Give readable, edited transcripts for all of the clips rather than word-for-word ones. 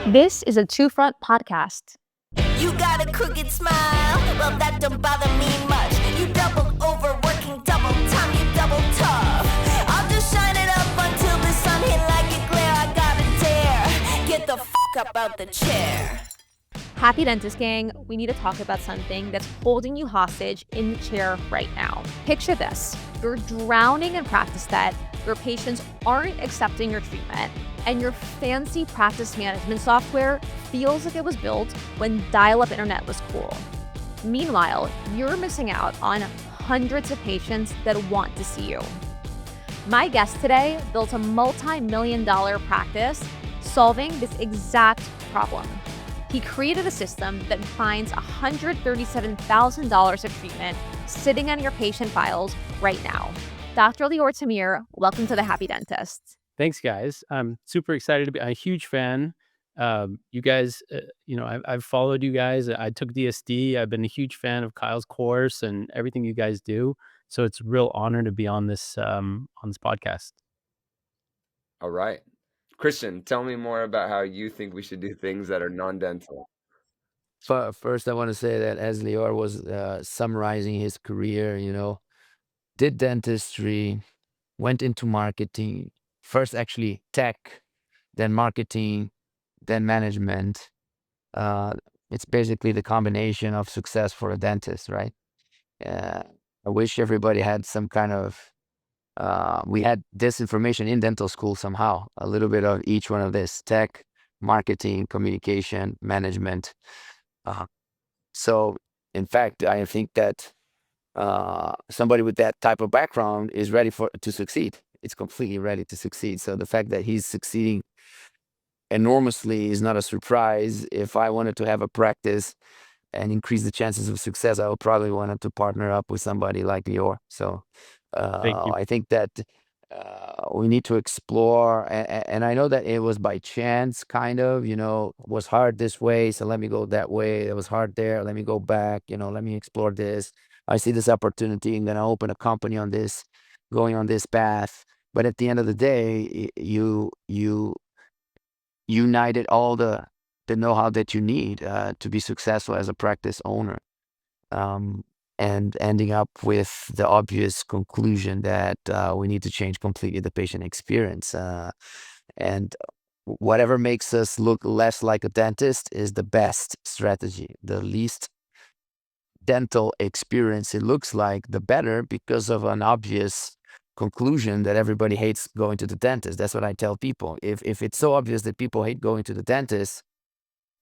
This is a Two Front podcast. You got a crooked smile, well that don't bother me much. You double over working double time, you double tough. I'll just shine it up until the sun hit like a glare. I gotta dare, get the fuck up out the chair. Happy Dentist Gang, we need to talk about something that's holding you hostage in the chair right now. Picture this. You're drowning in practice debt, your patients aren't accepting your treatment, and your fancy practice management software feels like it was built when dial-up internet was cool. Meanwhile, you're missing out on hundreds of patients that want to see you. My guest today built a multi-million-dollar practice solving this exact problem. He created a system that finds $137,000 of treatment sitting on your patient files right now. Dr. Lior Tamir, welcome to the Happy Dentist. Thanks, guys. I'm super excited to be a huge fan. You guys, I've followed you guys. I took DSD. I've been a huge fan of Kyle's course and everything you guys do. So it's a real honor to be on this podcast. All right. Christian, tell me more about how you think we should do things that are non-dental. First, I want to say that as Lior was summarizing his career, did dentistry, went into marketing, first actually tech, then marketing, then management. It's basically the combination of success for a dentist, right? I wish everybody had some kind of, we had this information in dental school somehow, a little bit of each one of this: tech, marketing, communication, management. So in fact, I think that somebody with that type of background is ready to succeed. It's completely ready to succeed. So the fact that he's succeeding enormously is not a surprise. If I wanted to have a practice and increase the chances of success, I would probably want to partner up with somebody like Lior. So Thank you. I think that we need to explore, and I know that it was by chance, kind of, it was hard this way, so let me go that way. It was hard there, let me go back, let me explore this. I see this opportunity, I'm going to open a company on this, going on this path. But at the end of the day, you united all the know-how that you need to be successful as a practice owner. And ending up with the obvious conclusion that we need to change completely the patient experience. And whatever makes us look less like a dentist is the best strategy. The least dental experience it looks like, the better, because of an obvious conclusion that everybody hates going to the dentist. That's what I tell people. If it's so obvious that people hate going to the dentist,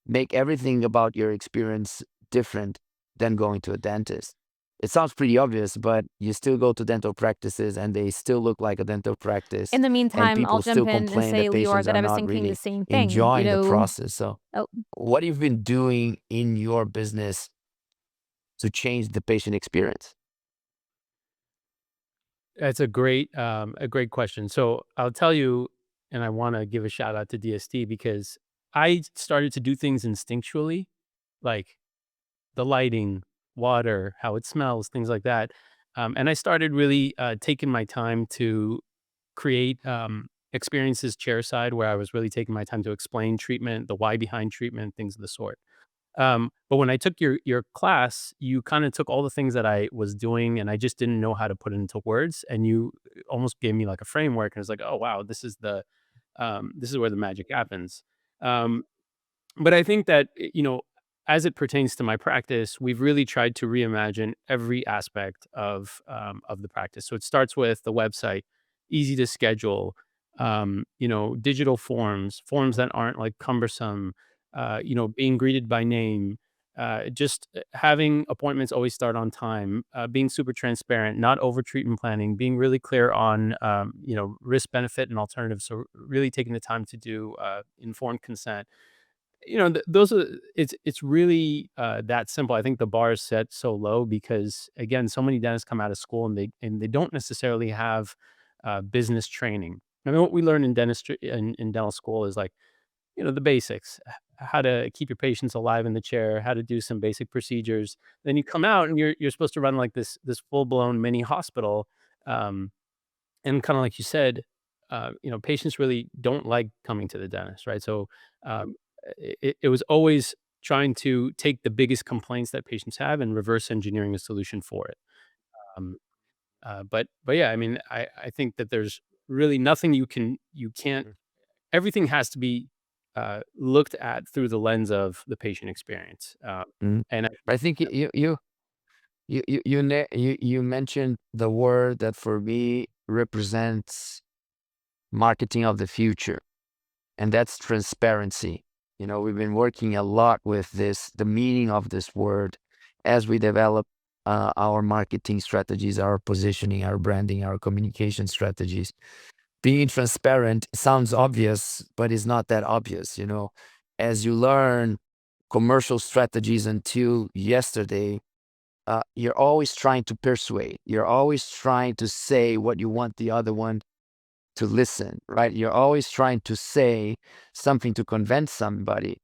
make everything about your experience different than going to a dentist. It sounds pretty obvious, but you still go to dental practices and they still look like a dental practice. In the meantime, I'll jump in and say, Lior, that I was thinking really the same thing. enjoying the process. So what have you been doing in your business to change the patient experience? That's a great question. So I'll tell you, and I want to give a shout out to DSD because I started to do things instinctually, like the lighting, water, how it smells, things like that. And I started really taking my time to create experiences chairside, where I was really taking my time to explain treatment, the why behind treatment, things of the sort. But when I took your class, you kind of took all the things that I was doing and I just didn't know how to put it into words. And you almost gave me like a framework, and it's like, oh wow, this is where the magic happens. But I think that, as it pertains to my practice, we've really tried to reimagine every aspect of the practice. So it starts with the website, easy to schedule, digital forms that aren't like cumbersome, being greeted by name, just having appointments always start on time, being super transparent, not over treatment planning, being really clear on, risk, benefit, and alternatives. So really taking the time to do informed consent. Those are, it's really that simple. I think the bar is set so low because, again, so many dentists come out of school and they don't necessarily have business training. I mean, what we learn in dentistry in dental school is like, the basics, how to keep your patients alive in the chair, how to do some basic procedures. Then you come out and you're supposed to run like this full blown mini hospital, and kind of like you said, patients really don't like coming to the dentist, right? So it was always trying to take the biggest complaints that patients have and reverse engineering a solution for it. Um, but yeah, I mean, I think that there's really nothing you can't. Everything has to be looked at through the lens of the patient experience. Mm. And I think you mentioned the word that for me represents marketing of the future, and that's transparency. We've been working a lot with the meaning of this word as we develop our marketing strategies, our positioning, our branding, our communication strategies. Being transparent sounds obvious, but it's not that obvious. As you learn commercial strategies until yesterday, you're always trying to persuade. You're always trying to say what you want the other one to listen, right? You're always trying to say something to convince somebody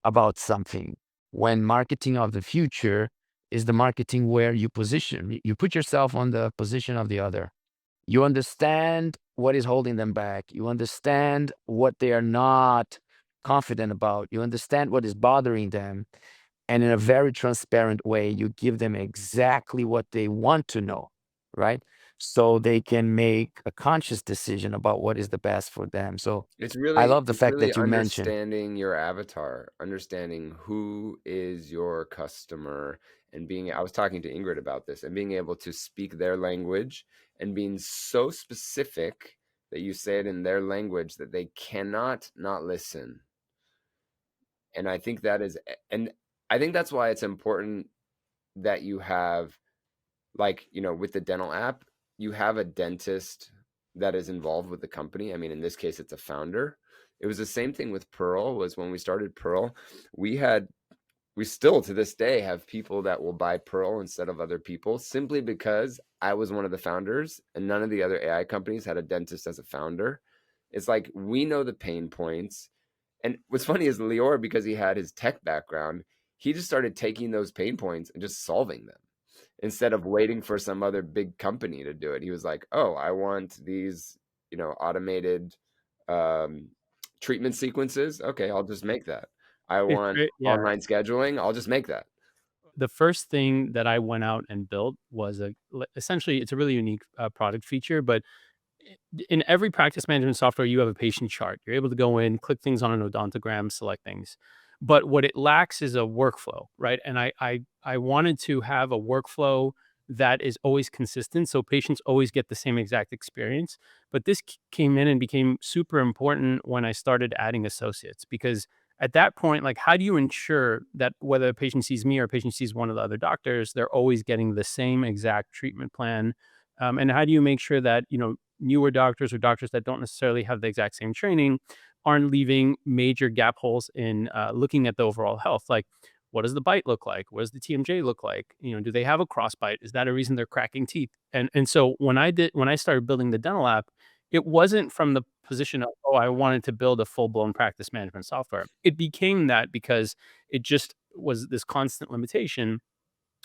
about something. When marketing of the future is the marketing where you put yourself on the position of the other. You understand what is holding them back. You understand what they are not confident about. You understand what is bothering them. And in a very transparent way, you give them exactly what they want to know, right? So they can make a conscious decision about what is the best for them. So I love the It's fact really that you mentioned. understanding your avatar, understanding who is your customer, and I was talking to Ingrid about this, and being able to speak their language and being so specific that you say it in their language that they cannot not listen. And I think that's why it's important that you have, like, with the dental app, you have a dentist that is involved with the company. I mean, in this case, it's a founder. It was the same thing with Pearl. Was when we started Pearl, we still to this day have people that will buy Pearl instead of other people, simply because I was one of the founders and none of the other AI companies had a dentist as a founder. It's like, we know the pain points. And what's funny is Lior, because he had his tech background, he just started taking those pain points and just solving them instead of waiting for some other big company to do it. He was like, oh, I want these, automated treatment sequences. Okay, I'll just make that. I it's want great. Yeah. online scheduling. I'll just make that. The first thing that I went out and built was essentially, it's a really unique product feature, but in every practice management software, you have a patient chart. You're able to go in, click things on an odontogram, select things. But what it lacks is a workflow, right? And I wanted to have a workflow that is always consistent, so patients always get the same exact experience. But this came in and became super important when I started adding associates, because at that point, like, how do you ensure that whether a patient sees me or a patient sees one of the other doctors, they're always getting the same exact treatment plan? And how do you make sure that, newer doctors or doctors that don't necessarily have the exact same training aren't leaving major gap holes in looking at the overall health? Like, what does the bite look like? What does the TMJ look like? Do they have a cross bite? Is that a reason they're cracking teeth? And so when I started building the dental app, it wasn't from the position of, oh, I wanted to build a full blown practice management software. It became that because it just was this constant limitation.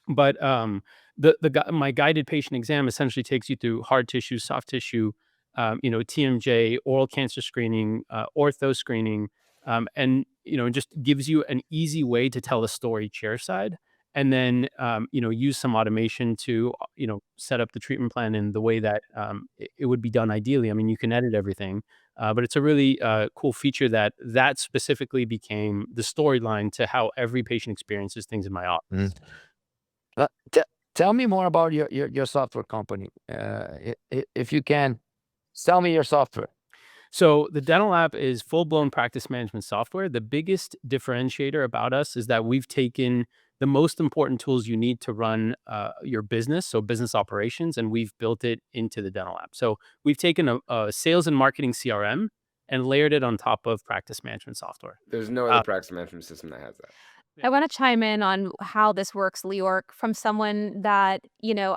But my guided patient exam essentially takes you through hard tissue, soft tissue, TMJ, oral cancer screening, ortho screening, and just gives you an easy way to tell the story chairside, and then use some automation to set up the treatment plan in the way that it would be done ideally. I mean, you can edit everything, but it's a really cool feature that specifically became the storyline to how every patient experiences things in my office. Mm. Uh, te- Tell me more about your software company. If you can, sell me your software. So the dental app is full-blown practice management software. The biggest differentiator about us is that we've taken the most important tools you need to run your business, so business operations, and we've built it into the dental app. So we've taken a sales and marketing CRM and layered it on top of practice management software. There's no other practice management system that has that. I want to chime in on how this works, Lior, from someone that,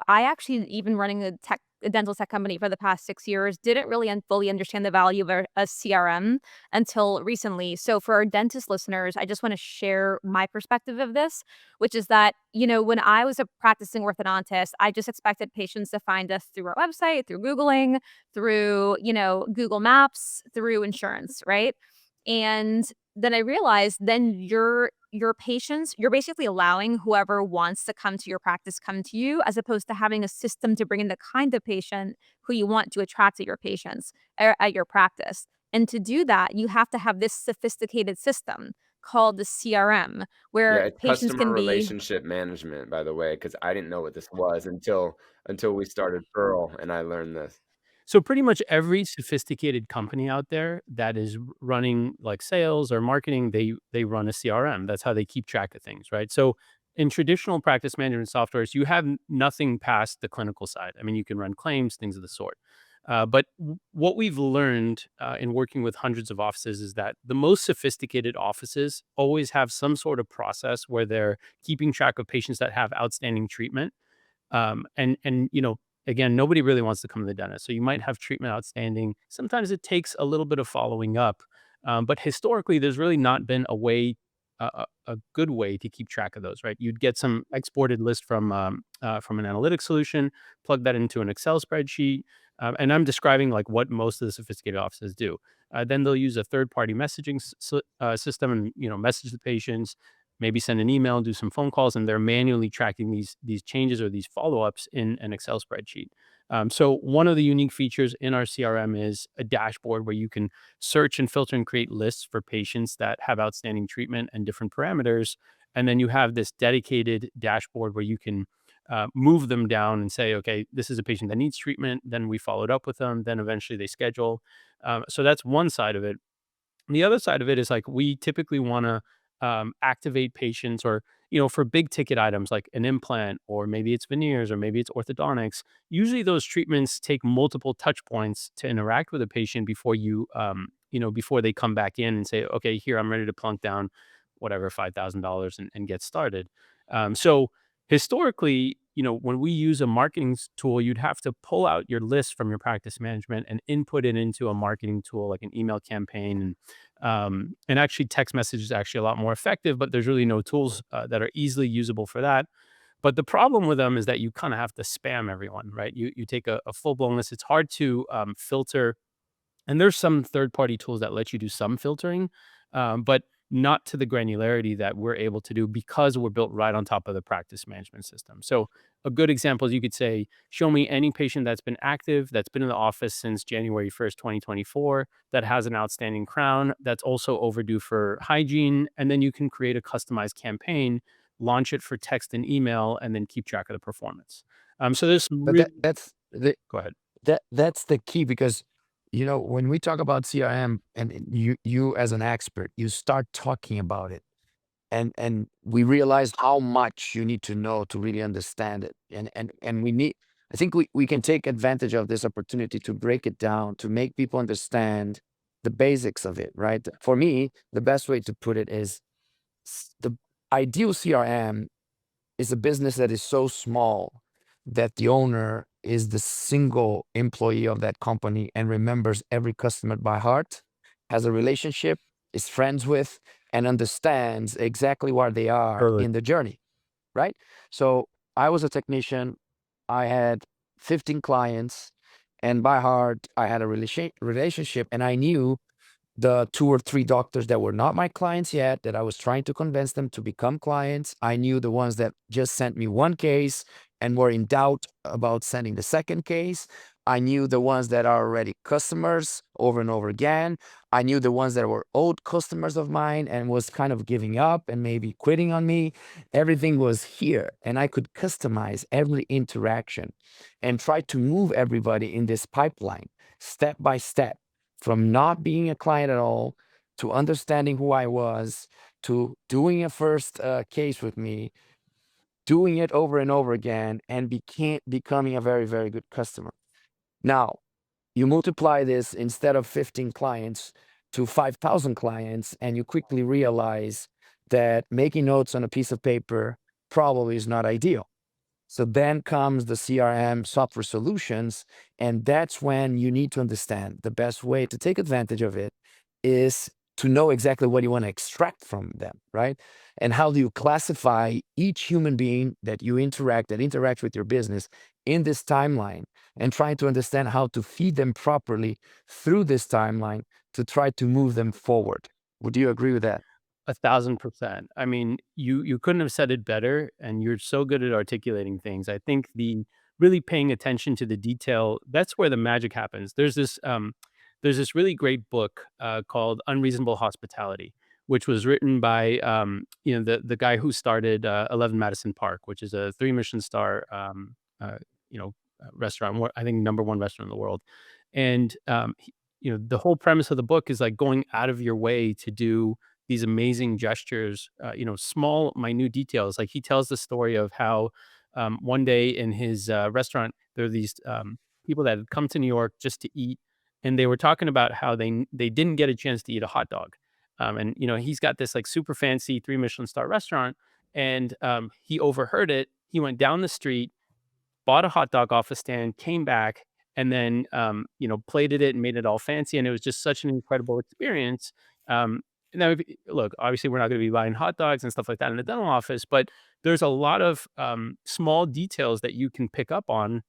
I actually, even running a dental tech company for the past 6 years, didn't really fully understand the value of a CRM until recently. So for our dentist listeners, I just want to share my perspective of this, which is that, when I was a practicing orthodontist, I just expected patients to find us through our website, through Googling, through, Google Maps, through insurance, right? And then I realized then your patients, you're basically allowing whoever wants to come to your practice come to you, as opposed to having a system to bring in the kind of patient who you want to attract at your patients at your practice. And to do that, you have to have this sophisticated system called the CRM, Yeah, where it's patients customer can be. relationship management, by the way, because I didn't know what this was until we started Pearl and I learned this. So pretty much every sophisticated company out there that is running like sales or marketing, they run a CRM. That's how they keep track of things, right? So in traditional practice management softwares, you have nothing past the clinical side. I mean, you can run claims, things of the sort. But what we've learned in working with hundreds of offices is that the most sophisticated offices always have some sort of process where they're keeping track of patients that have outstanding treatment. And again, nobody really wants to come to the dentist. So you might have treatment outstanding. Sometimes it takes a little bit of following up. But historically, there's really not been a good way to keep track of those, right? You'd get some exported list from an analytics solution, plug that into an Excel spreadsheet. And I'm describing like what most of the sophisticated offices do. Then they'll use a third-party messaging system and message the patients, maybe send an email, do some phone calls, and they're manually tracking these changes or these follow-ups in an Excel spreadsheet. So one of the unique features in our CRM is a dashboard where you can search and filter and create lists for patients that have outstanding treatment and different parameters. And then you have this dedicated dashboard where you can move them down and say, okay, this is a patient that needs treatment. Then we followed up with them. Then eventually they schedule. So that's one side of it. The other side of it is like we typically want to activate patients or for big ticket items like an implant or maybe it's veneers or maybe it's orthodontics. Usually those treatments take multiple touch points to interact with a patient before before they come back in and say, okay, here I'm ready to plunk down whatever $5,000 and get started. So historically, when we use a marketing tool, you'd have to pull out your list from your practice management and input it into a marketing tool like an email campaign. And actually, text message is actually a lot more effective, but there's really no tools that are easily usable for that. But the problem with them is that you kind of have to spam everyone, right? You take a full blown list. It's hard to filter, and there's some third party tools that let you do some filtering, but not to the granularity that we're able to do because we're built right on top of the practice management system. So a good example is you could say, show me any patient that's been active, that's been in the office since January 1st, 2024, that has an outstanding crown, that's also overdue for hygiene. And then you can create a customized campaign, launch it for text and email, and then keep track of the performance. So there's some But really, go ahead. that's the key because when we talk about CRM and you as an expert, you start talking about it and we realize how much you need to know to really understand it. And we need, I think we can take advantage of this opportunity to break it down, to make people understand the basics of it, right? For me, the best way to put it is the ideal CRM is a business that is so small that the owner is the single employee of that company and remembers every customer by heart, has a relationship, is friends with, and understands exactly where they are Totally. in the journey, right? So I was a technician. I had 15 clients, and by heart, I had a relationship, and I knew the 2 or 3 doctors that were not my clients yet, that I was trying to convince them to become clients. I knew the ones that just sent me one case and were in doubt about sending the second case. I knew the ones that are already customers over and over again. I knew the ones that were old customers of mine and was kind of giving up and maybe quitting on me. Everything was here, and I could customize every interaction and try to move everybody in this pipeline step by step, from not being a client at all to understanding who I was, to doing a first case with me, doing it over and over again, and becoming a very, very good customer. Now, you multiply this instead of 15 clients to 5,000 clients, and you quickly realize that making notes on a piece of paper probably is not ideal. So then comes the CRM software solutions, and that's when you need to understand the best way to take advantage of it is to know exactly what you want to extract from them, right? And how do you classify each human being that interacts with your business in this timeline, and trying to understand how to feed them properly through this timeline to try to move them forward. Would you agree with that? 1,000%. I mean, you couldn't have said it better, and you're so good at articulating things. I think the really paying attention to the detail, that's where the magic happens. There's this really great book called Unreasonable Hospitality, which was written by the guy who started 11 Madison Park, which is a 3 Michelin star restaurant, I think #1 restaurant in the world. And the whole premise of the book is like going out of your way to do these amazing gestures, small, minute details. Like he tells the story of how one day in his restaurant, there are these people that had come to New York just to eat, and they were talking about how they didn't get a chance to eat a hot dog. And he's got this like super fancy 3 Michelin star restaurant, and he overheard it. He went down the street, bought a hot dog off a stand, came back, and then, plated it and made it all fancy. And it was just such an incredible experience. Now, look, obviously, we're not going to be buying hot dogs and stuff like that in the dental office, but there's a lot of small details that you can pick up on,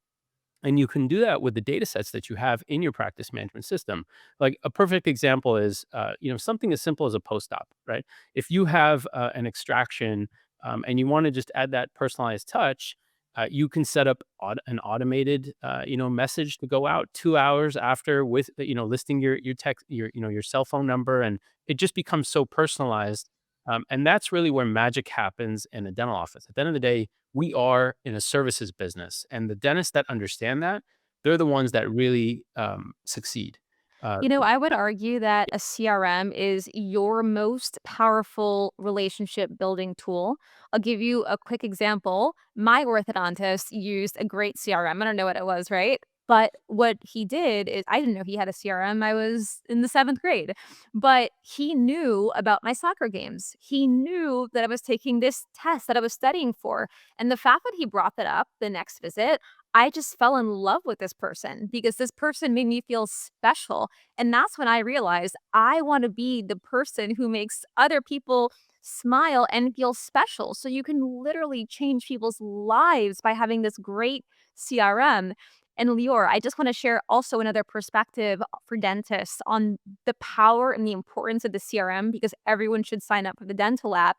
and you can do that with the data sets that you have in your practice management system. Like a perfect example is, something as simple as a post-op, right? If you have an extraction and you want to just add that personalized touch, you can set up an automated, message to go out 2 hours after with, listing your text, your cell phone number, and it just becomes so personalized. And that's really where magic happens in a dental office. At the end of the day, we are in a services business, and the dentists that understand that, they're the ones that really succeed. Uh, I would argue that a CRM is your most powerful relationship building tool. I'll give you a quick example. My orthodontist used a great CRM. I don't know what it was, right? But what he did is, I didn't know he had a CRM. I was in the 7th grade, but he knew about my soccer games. He knew that I was taking this test that I was studying for. And the fact that he brought that up the next visit, I just fell in love with this person because this person made me feel special. And that's when I realized I want to be the person who makes other people smile and feel special. So you can literally change people's lives by having this great CRM. And Lior, I just want to share also another perspective for dentists on the power and the importance of the CRM, because everyone should sign up for the dental app.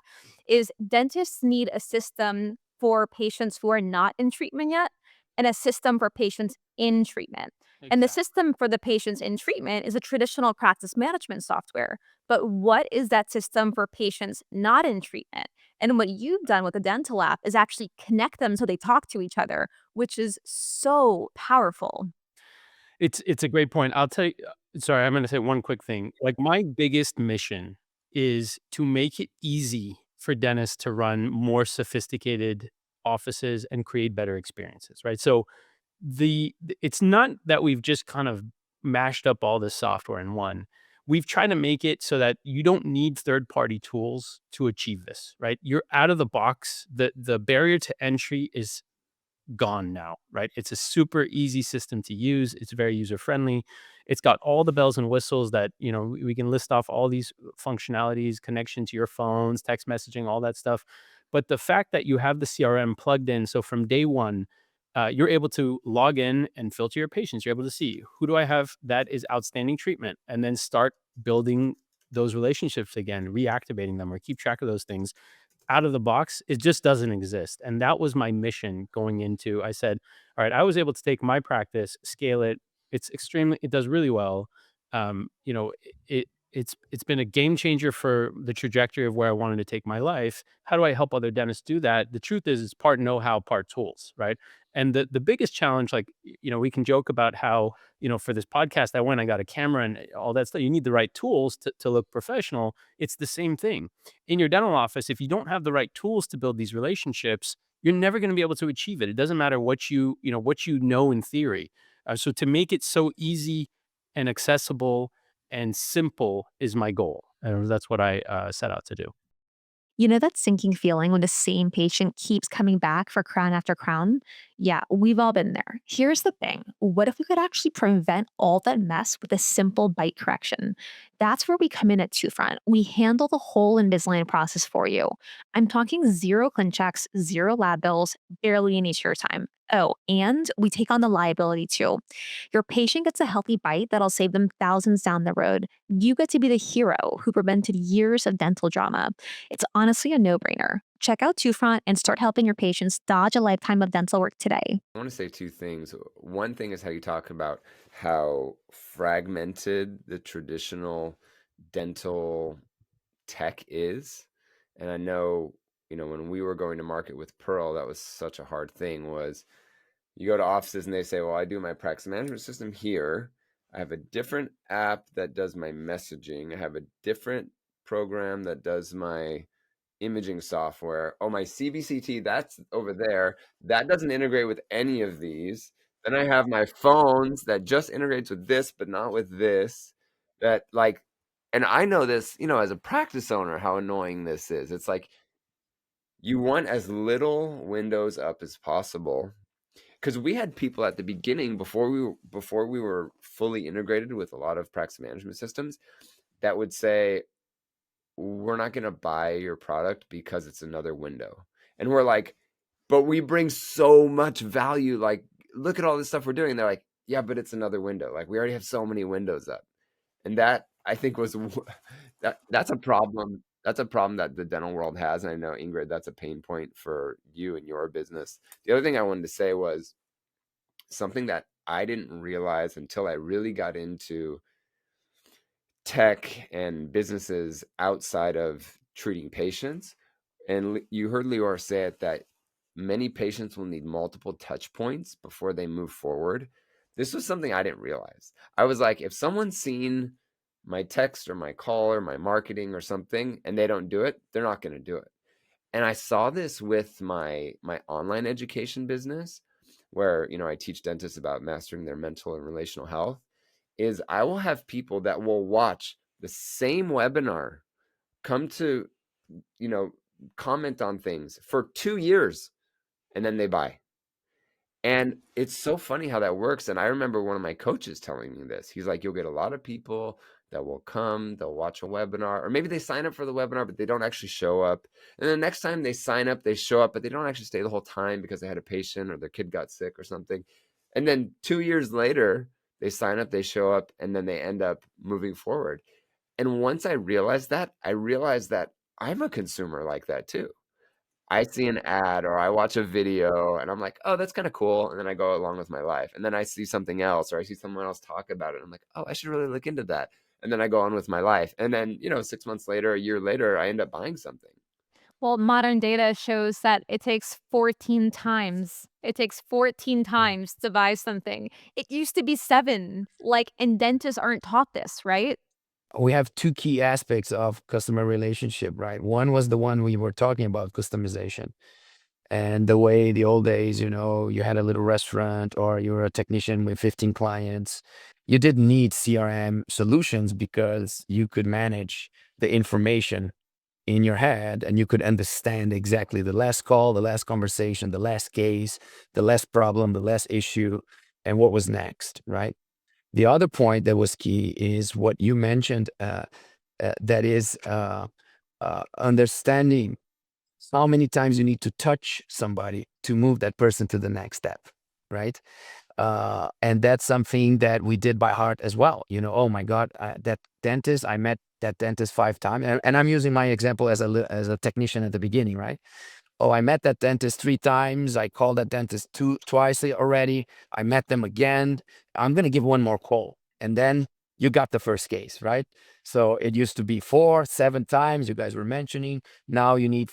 Is dentists need a system for patients who are not in treatment yet, and a system for patients in treatment. And the exactly. system for the patients in treatment is a traditional practice management software. But what is that system for patients not in treatment? And what you've done with the dental app is actually connect them so they talk to each other, which is so powerful. It's a great point. I'll tell you. Sorry, I'm going to say one quick thing. Like my biggest mission is to make it easy for dentists to run more sophisticated offices and create better experiences, right? So it's not that we've just kind of mashed up all this software in one. We've tried to make it so that you don't need third-party tools to achieve this, right? You're out of the box. The barrier to entry is gone now, right? It's a super easy system to use. It's very user friendly. It's got all the bells and whistles that, we can list off all these functionalities, connection to your phones, text messaging, all that stuff. But the fact that you have the CRM plugged in, so from day one, you're able to log in and filter your patients. You're able to see, who do I have that is outstanding treatment, and then start building those relationships again, reactivating them, or keep track of those things out of the box. It just doesn't exist. And that was my mission going into. I said, all right, I was able to take my practice, scale it. It does really well. Um, you know, it's been a game changer for the trajectory of where I wanted to take my life. How do I help other dentists do that? The truth is, it's part know-how, part tools, right? And the biggest challenge, like, we can joke about how, for this podcast, I got a camera and all that stuff. You need the right tools to look professional. It's the same thing in your dental office. If you don't have the right tools to build these relationships, you're never going to be able to achieve it. It doesn't matter what you know in theory. So to make it so easy and accessible and simple is my goal. And that's what I set out to do. You know that sinking feeling when the same patient keeps coming back for crown after crown? Yeah, we've all been there. Here's the thing. What if we could actually prevent all that mess with a simple bite correction? That's where we come in at Two Front. We handle the whole Invisalign process for you. I'm talking zero ClinChecks, zero lab bills, barely any chair time. Oh, and we take on the liability too. Your patient gets a healthy bite that'll save them thousands down the road. You get to be the hero who prevented years of dental drama. It's honestly a no brainer. Check out Two Front and start helping your patients dodge a lifetime of dental work today. I want to say two things. One thing is how you talk about how fragmented the traditional dental tech is. And I know, when we were going to market with Pearl, that was such a hard thing was you go to offices and they say, well, I do my practice management system here. I have a different app that does my messaging. I have a different program that does my imaging software. Oh, my CBCT, that's over there. That doesn't integrate with any of these. Then I have my phones that just integrates with this, but not with this. That like, and I know this, as a practice owner, how annoying this is. It's like you want as little windows up as possible. Because we had people at the beginning before we were fully integrated with a lot of practice management systems that would say, we're not going to buy your product because it's another window. And we're like, but we bring so much value. Like, look at all this stuff we're doing. And they're like, yeah, but it's another window. Like, we already have so many windows up. And that, I think, was that's a problem. That's a problem that the dental world has. And I know, Ingrid, that's a pain point for you and your business. The other thing I wanted to say was something that I didn't realize until I really got into tech and businesses outside of treating patients. And you heard Lior say it, that many patients will need multiple touch points before they move forward. This was something I didn't realize. I was like, if someone's seen my text or my call or my marketing or something and they don't do it, they're not going to do it. And I saw this with my online education business where, I teach dentists about mastering their mental and relational health. Is I will have people that will watch the same webinar come to, comment on things for 2 years and then they buy. And it's so funny how that works. And I remember one of my coaches telling me this. He's like, you'll get a lot of people that will come, they'll watch a webinar, or maybe they sign up for the webinar, but they don't actually show up. And the next time they sign up, they show up, but they don't actually stay the whole time because they had a patient or their kid got sick or something. And then 2 years later, they sign up, they show up, and then they end up moving forward. And once I realized that I'm a consumer like that too. I see an ad or I watch a video and I'm like, oh, that's kind of cool. And then I go along with my life. And then I see something else or I see someone else talk about it. I'm like, oh, I should really look into that. And then I go on with my life. And then, 6 months later, a year later, I end up buying something. Well, modern data shows that it takes 14 times. It takes 14 times to buy something. It used to be 7. And dentists aren't taught this, right? We have two key aspects of customer relationship, right? One was the one we were talking about, customization. And the way the old days, you had a little restaurant or you were a technician with 15 clients. You didn't need CRM solutions because you could manage the information in your head and you could understand exactly the last call, the last conversation, the last case, the last problem, the last issue, and what was next, right? The other point that was key is what you mentioned, that is understanding how many times you need to touch somebody to move that person to the next step, right? And that's something that we did by heart as well. Oh my God, that dentist, I met that dentist 5 times. And I'm using my example as a technician at the beginning, right? Oh, I met that dentist 3 times. I called that dentist twice already. I met them again. I'm going to give one more call. And then you got the first case, right? So it used to be 4, 7 times you guys were mentioning. Now you need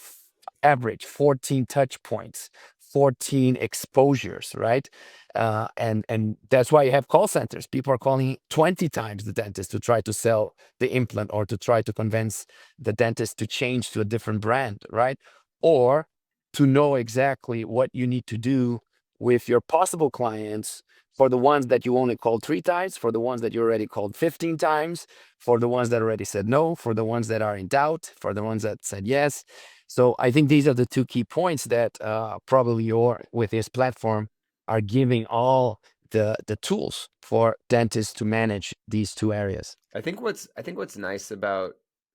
average 14 touch points, 14 exposures, right? And that's why you have call centers. People are calling 20 times the dentist to try to sell the implant or to try to convince the dentist to change to a different brand, right? Or to know exactly what you need to do with your possible clients, for the ones that you only called 3 times, for the ones that you already called 15 times, for the ones that already said no, for the ones that are in doubt, for the ones that said yes. So I think these are the 2 key points that probably Lior with his platform are giving all the tools for dentists to manage these two areas. I think what's nice about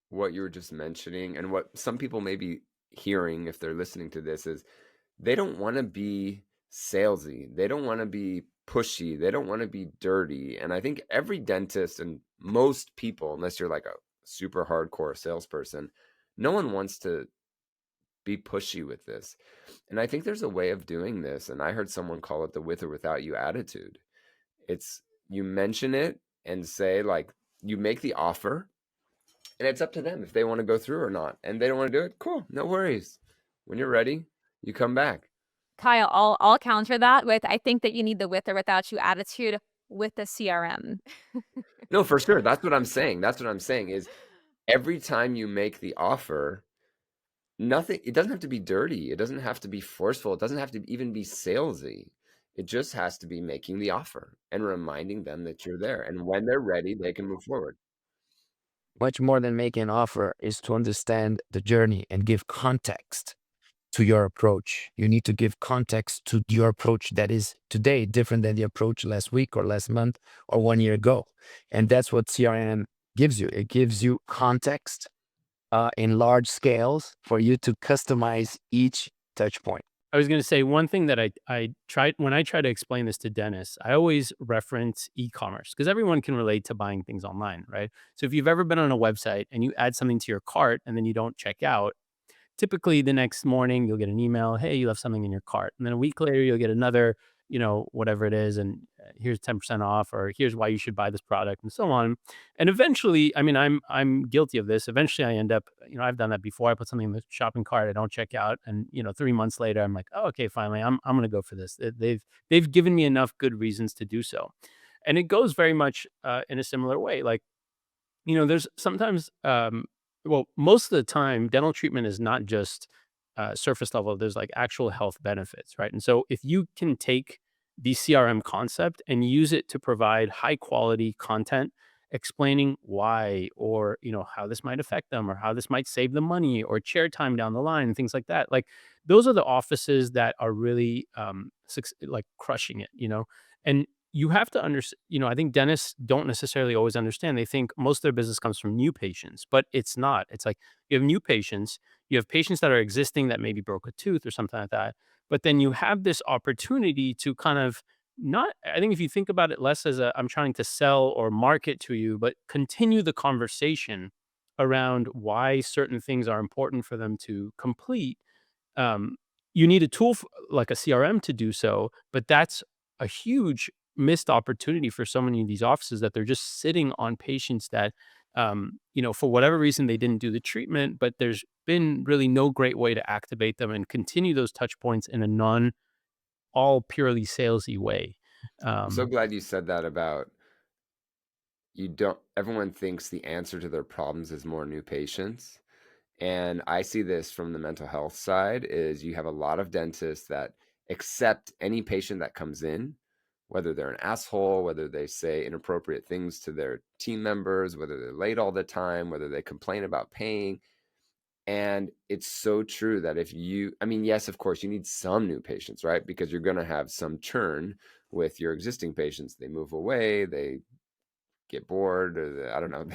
what you were just mentioning and what some people may be hearing if they're listening to this is they don't want to be salesy. They don't want to be pushy. They don't want to be dirty. And I think every dentist and most people, unless you're like a super hardcore salesperson, no one wants to be pushy with this. And I think there's a way of doing this. And I heard someone call it the with or without you attitude. It's you mention it and say, like, you make the offer, and it's up to them if they want to go through or not. And they don't want to do it, cool, no worries. When you're ready, you come back. Kyle, I'll counter that with, I think that you need the with or without you attitude with the CRM. No, for sure. That's what I'm saying. That's what I'm saying is every time you make the offer, nothing, it doesn't have to be dirty. It doesn't have to be forceful. It doesn't have to even be salesy. It just has to be making the offer and reminding them that you're there. And when they're ready, they can move forward. Much more than making an offer is to understand the journey and give context to your approach. You need to give context to your approach that is today different than the approach last week or last month or 1 year ago. And that's what CRM gives you. It gives you context in large scales for you to customize each touch point. I was going to say one thing that I tried when I try to explain this to dentists, I always reference e-commerce because everyone can relate to buying things online, right? So if you've ever been on a website and you add something to your cart and then you don't check out, typically the next morning you'll get an email, hey, you left something in your cart. And then a week later you'll get another, whatever it is, and here's 10% off, or here's why you should buy this product, and so on. And eventually, I mean, I'm guilty of this. Eventually I end up, I've done that before. I put something in the shopping cart, I don't check out, and 3 months later I'm like, oh, okay, finally I'm gonna go for this. They've given me enough good reasons to do so. And it goes very much in a similar way. Like, there's sometimes, well, most of the time, dental treatment is not just surface level. There's like actual health benefits, right? And so if you can take the CRM concept and use it to provide high quality content explaining why, or how this might affect them, or how this might save them money, or chair time down the line, things like that, like those are the offices that are really like crushing it. And you have to understand, I think dentists don't necessarily always understand. They think most of their business comes from new patients, but it's not. It's like you have new patients, you have patients that are existing that maybe broke a tooth or something like that. But then you have this opportunity to kind of not, I think if you think about it less as a, I'm trying to sell or market to you, but continue the conversation around why certain things are important for them to complete. um, you need a tool like a CRM to do so, but that's a huge missed opportunity for so many of these offices that they're just sitting on patients that, for whatever reason, they didn't do the treatment, but there's been really no great way to activate them and continue those touch points in a non all purely salesy way. I'm so glad you said that about everyone thinks the answer to their problems is more new patients. And I see this from the mental health side is you have a lot of dentists that accept any patient that comes in, whether they're an asshole, whether they say inappropriate things to their team members, whether they're late all the time, whether they complain about paying. And it's so true that yes, of course, you need some new patients, right? Because you're going to have some churn with your existing patients. They move away, they get bored, or I don't know,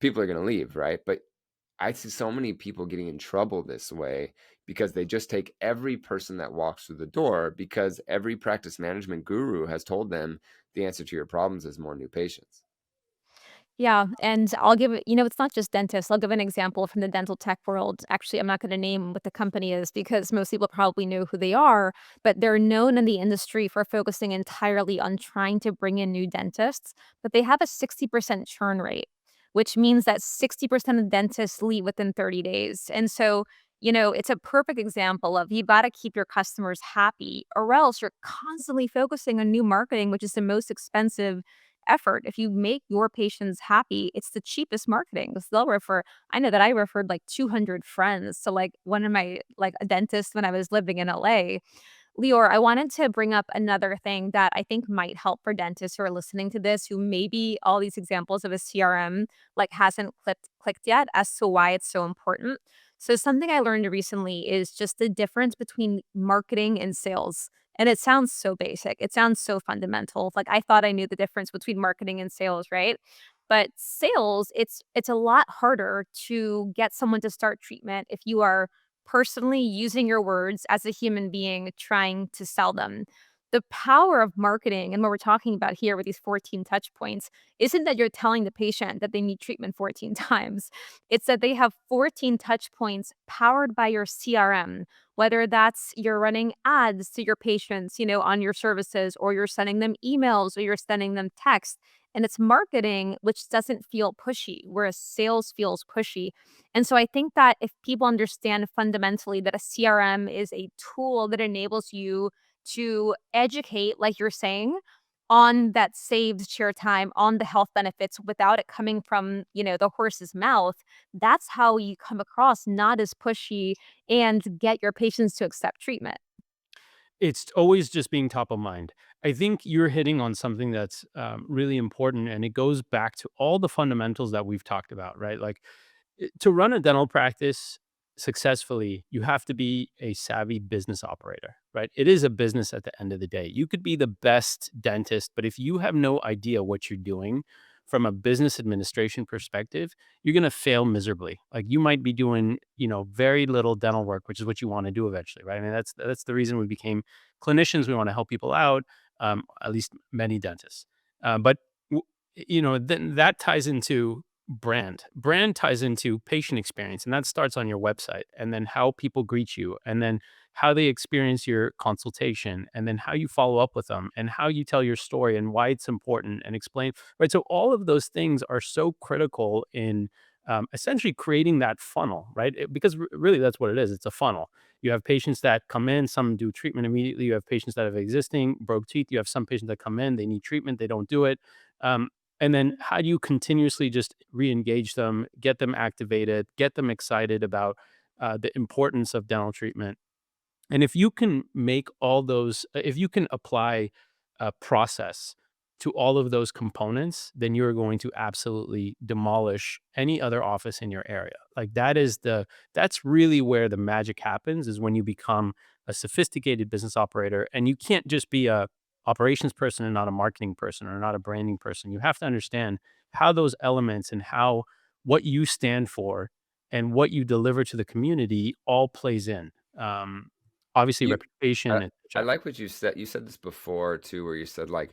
people are going to leave, right? But I see so many people getting in trouble this way because they just take every person that walks through the door because every practice management guru has told them the answer to your problems is more new patients. Yeah, and I'll give it, it's not just dentists. I'll give an example from the dental tech world. Actually, I'm not going to name what the company is because most people probably know who they are, but they're known in the industry for focusing entirely on trying to bring in new dentists, but they have a 60% churn rate, which means that 60% of dentists leave within 30 days. And so, it's a perfect example of you got to keep your customers happy, or else you're constantly focusing on new marketing, which is the most expensive effort. If you make your patients happy, it's the cheapest marketing because they'll refer. I know that I referred like 200 friends to like one of my, like a dentist when I was living in LA. Lior, I wanted to bring up another thing that I think might help for dentists who are listening to this, who maybe all these examples of a CRM like hasn't clicked yet as to why it's so important. So something I learned recently is just the difference between marketing and sales. And it sounds so basic. It sounds so fundamental. Like I thought I knew the difference between marketing and sales, right? But sales, it's a lot harder to get someone to start treatment if you are personally using your words as a human being trying to sell them. The power of marketing and what we're talking about here with these 14 touch points isn't that you're telling the patient that they need treatment 14 times. It's that they have 14 touch points powered by your CRM, whether that's you're running ads to your patients, on your services, or you're sending them emails, or you're sending them text. And it's marketing, which doesn't feel pushy, whereas sales feels pushy. And so I think that if people understand fundamentally that a CRM is a tool that enables you to educate, like you're saying, on that saved chair time, on the health benefits without it coming from, the horse's mouth, that's how you come across not as pushy and get your patients to accept treatment. It's always just being top of mind. I think you're hitting on something that's really important, and it goes back to all the fundamentals that we've talked about, right? Like to run a dental practice successfully, you have to be a savvy business operator, right? It is a business at the end of the day. You could be the best dentist, but if you have no idea what you're doing from a business administration perspective, you're going to fail miserably. Like you might be doing, very little dental work, which is what you want to do eventually, right? I mean, that's the reason we became clinicians. We want to help people out, at least many dentists. But then that ties into brand ties into patient experience, and that starts on your website, and then how people greet you, and then how they experience your consultation, and then how you follow up with them, and how you tell your story and why it's important and explain, right? So all of those things are so critical in essentially creating that funnel, right? Because really that's what it is. It's a funnel. You have patients that come in, some do treatment immediately. You have patients that have existing broke teeth. You have some patients that come in, they need treatment, they don't do it. um, and then how do you continuously just re-engage them, get them activated, get them excited about the importance of dental treatment? And if you can make all those, if you can apply a process to all of those components, then you're going to absolutely demolish any other office in your area. Like that's really where the magic happens, is when you become a sophisticated business operator, and you can't just be a operations person and not a marketing person or not a branding person. You have to understand how those elements and how what you stand for and what you deliver to the community all plays in. Obviously You reputation, I et I cetera. like what you said. You said this before too, where you said like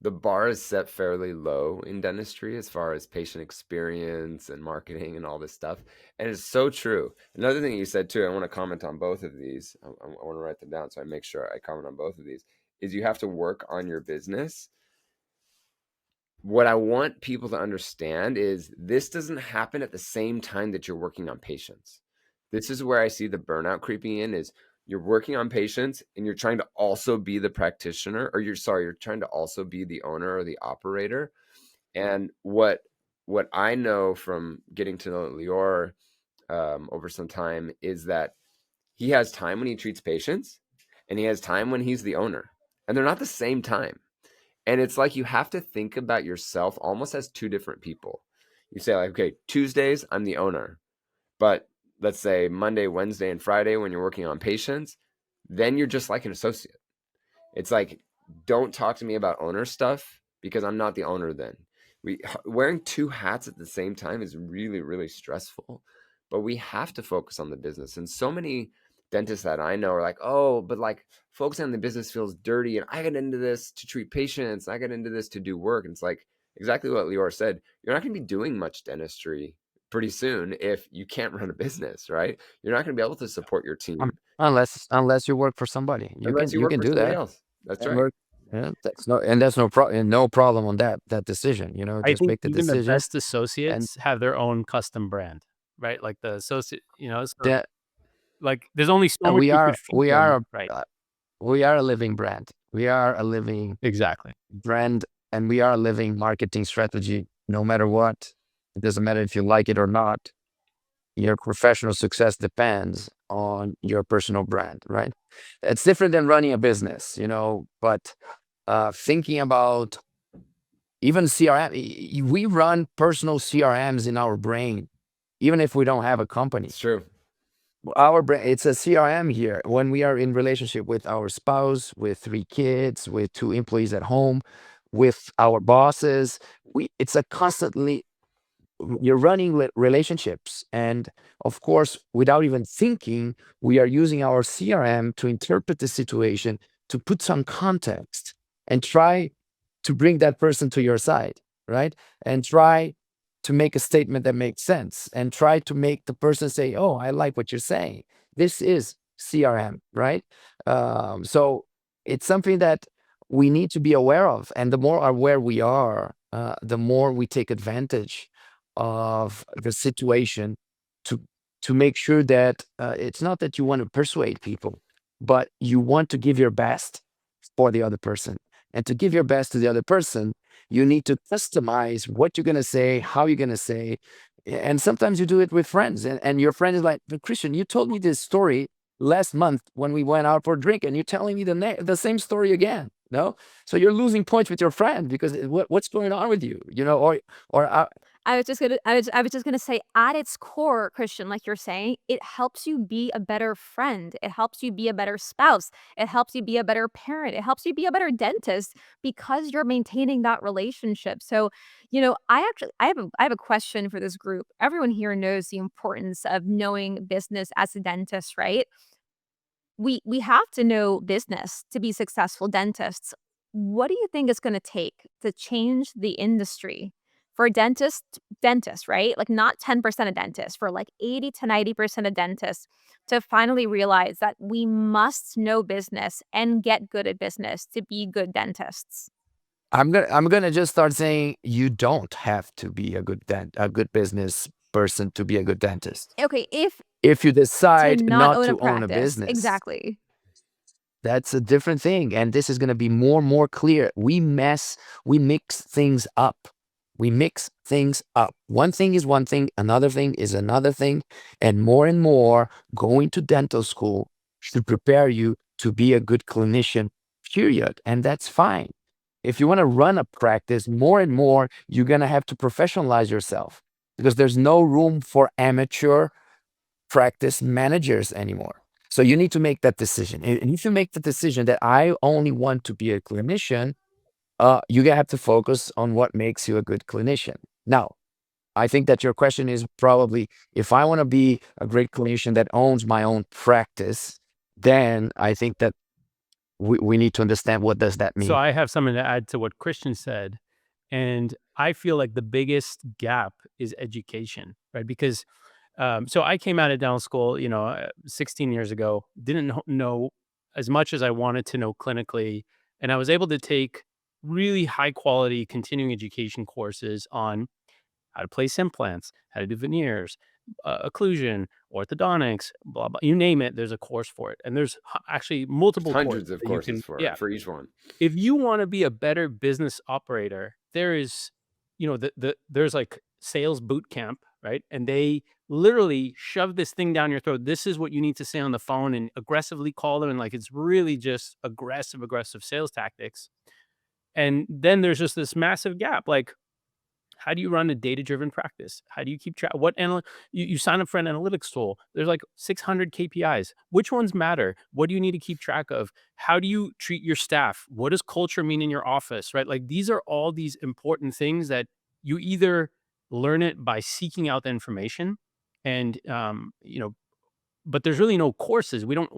the bar is set fairly low in dentistry as far as patient experience and marketing and all this stuff. And it's so true. Another thing you said too, I want to comment on both of these. I want to write them down so I make sure I comment on both of these. Is you have to work on your business. What I want people to understand is this doesn't happen at the same time that you're working on patients. This is where I see the burnout creeping in, is you're working on patients and you're trying to also be the practitioner, or you're trying to also be the owner or the operator. And what I know from getting to know Lior over some time is that he has time when he treats patients and he has time when he's the owner. And they're not the same time. And it's like you have to think about yourself almost as two different people. You say, like, okay, Tuesdays, I'm the owner. But let's say Monday, Wednesday, and Friday, when you're working on patients, then you're just like an associate. It's like, don't talk to me about owner stuff because I'm not the owner then. Wearing two hats at the same time is really, really stressful. But we have to focus on the business. And so many dentists that I know are like, oh, but like focusing on the business feels dirty. And I got into this to treat patients. I got into this to do work. And it's like exactly what Lior said. You're not going to be doing much dentistry pretty soon if you can't run a business, right? You're not going to be able to support your team Unless you work for somebody, you unless can you you work can for do somebody that. else. That's And right. work. Yeah, no problem on that decision. I Just think make the even the decision. best And associates have their own custom brand, right? Like the associate, so that like there's only so and much we you are could feed we them, are right? we are a living brand. We are a living Exactly. brand, and we are a living marketing strategy. No matter what, it doesn't matter if you like it or not. Your professional success depends on your personal brand, right? It's different than running a business, but thinking about even CRM, we run personal CRMs in our brain, even if we don't have a company. It's true. our brain, it's a CRM here. When we are in relationship with our spouse, with 3 kids, with 2 employees at home, with our bosses, it's a constantly, you're running relationships, and of course, without even thinking, we are using our CRM to interpret the situation, to put some context, and try to bring that person to your side, right? And try to make a statement that makes sense, and try to make the person say, oh, I like what you're saying. This is CRM, right? So it's something that we need to be aware of, and the more aware we are, the more we take advantage of the situation, to make sure that it's not that you want to persuade people, but you want to give your best for the other person. And to give your best to the other person, you need to customize what you're going to say, how you're going to say. And sometimes you do it with friends, and your friend is like, "But Christian, you told me this story last month when we went out for a drink, and you're telling me the same story again." No, so you're losing points with your friend because what's going on with you, or I was just gonna say, at its core, Christian, like you're saying, it helps you be a better friend. It helps you be a better spouse. It helps you be a better parent. It helps you be a better dentist because you're maintaining that relationship. So, I have a question for this group. Everyone here knows the importance of knowing business as a dentist, right? We have to know business to be successful dentists. What do you think it's gonna take to change the industry for dentists, right? Like, not 10% of dentists, for, like, 80 to 90% of dentists to finally realize that we must know business and get good at business to be good dentists? I'm gonna just start saying you don't have to be a good business person to be a good dentist. Okay, if If you to decide not not own a to own a practice. business, Exactly. that's a different thing. And this is going to be more and more clear. We mix things up. We mix things up. One thing is one thing, another thing is another thing. And more, going to dental school should prepare you to be a good clinician, period. And that's fine. If you want to run a practice, more and more, you're going to have to professionalize yourself, because there's no room for amateur practice managers anymore. So you need to make that decision. And if you make the decision that I only want to be a clinician, you have to focus on what makes you a good clinician. Now, I think that your question is probably, if I want to be a great clinician that owns my own practice, then I think that we need to understand, what does that So mean? I have something to add to what Christian said. And I feel like the biggest gap is education, right? Because so I came out of dental school, 16 years ago, didn't know as much as I wanted to know clinically. And I was able to take really high quality continuing education courses on how to place implants, how to do veneers, occlusion, orthodontics, blah, blah, you name it, there's a course for it. And there's actually There's multiple courses hundreds of that you courses can, for yeah. for each one. If you want to be a better business operator, there is, there's like sales boot camp, right? And they literally shove this thing down your throat. This is what you need to say on the phone, and aggressively call them. And like, it's really just aggressive sales tactics. And then there's just this massive gap. Like, how do you run a data-driven practice? How do you keep track? You sign up for an analytics tool. There's like 600 KPIs. Which ones matter? What do you need to keep track of? How do you treat your staff? What does culture mean in your office, right? Like, these are all these important things that you either learn it by seeking out the information, and but there's really no courses. We don't,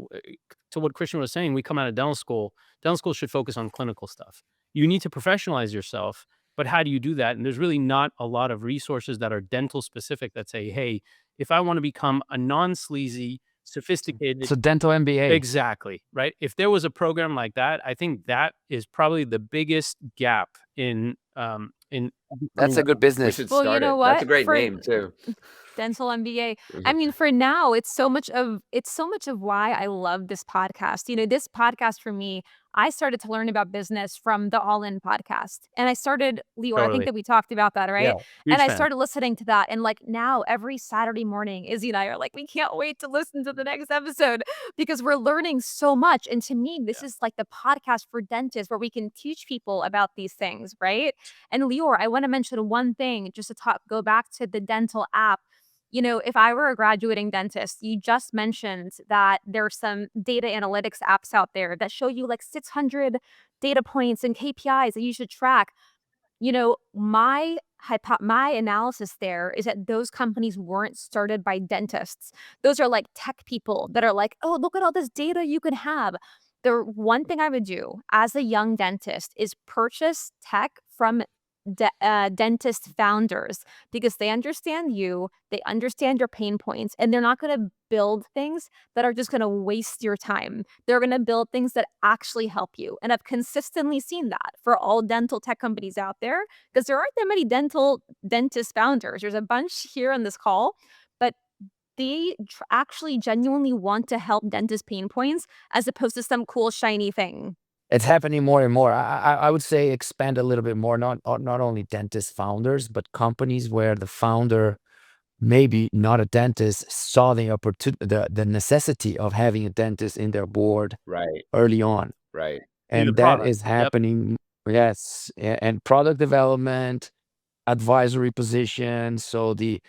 to what Christian was saying, we come out of dental school. Dental school should focus on clinical stuff. You need to professionalize yourself, but how do you do that? And there's really not a lot of resources that are dental specific that say, hey, if I want to become a non-sleazy, sophisticated, It's a dental MBA. exactly, right? If there was a program like that, I think that is probably the biggest gap in That's becoming a good We business. should Well, you start know it. That's a what? great For name too. Dental MBA. I Mhm. mean, for now, it's so much of why I love this podcast. This podcast for me, I started to learn about business from the All In podcast. And I started, Lior, I think totally. that we talked about that, Yeah. right? And Huge I fan. started listening to that. And like now, every Saturday morning, Izzy and I are like, we can't wait to listen to the next episode because we're learning so much. And to me, this Yeah. is like the podcast for dentists where we can teach people about these things, right? And Lior, I want to mention one thing just to go back to the dental app. if I were a graduating dentist, you just mentioned that there's some data analytics apps out there that show you like 600 data points and KPIs that you should track. My analysis there is that those companies weren't started by dentists. Those are like tech people that are like, "Oh, look at all this data you can have." The one thing I would do as a young dentist is purchase tech from dentist founders, because they understand you, they understand your pain points, and they're not going to build things that are just going to waste your time. They're going to build things that actually help you. And I've consistently seen that for all dental tech companies out there, because there aren't that many dentist founders. There's a bunch here on this call, but they actually genuinely want to help dentist pain points as opposed to some cool shiny thing. It's happening more and more. I would say expand a little bit more, not only dentist founders, but companies where the founder, maybe not a dentist, saw the opportunity, the necessity of having a dentist in their board Right, early on. right. Be the And that product. is Yep. happening. Yes. And product development, advisory positions. So the